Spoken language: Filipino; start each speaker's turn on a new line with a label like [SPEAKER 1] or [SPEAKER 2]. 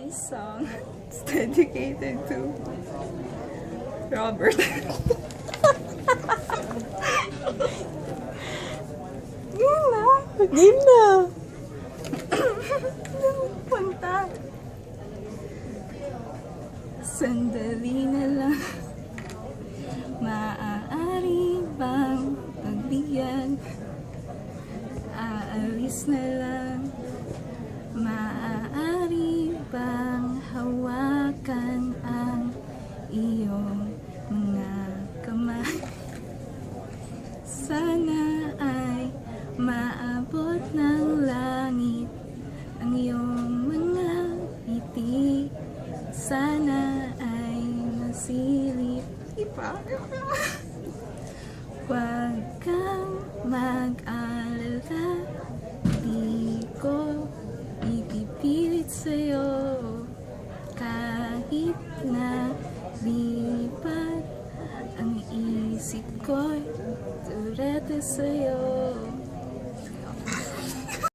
[SPEAKER 1] Today's song is dedicated to Robert.
[SPEAKER 2] Gina!
[SPEAKER 1] Punta. Sandali na lang. Maaari bang pagbigyan? Aalis na lang. Maaari bang hawakan ang iyong mga kamay? Sana ay maabot ng langit ang iyong mga ngiti. Sana ay masilip. Huwag kang mag-alala, di ko ipipilit sa'yo. Kahit na lipat ang isip ko'y turete sa'yo.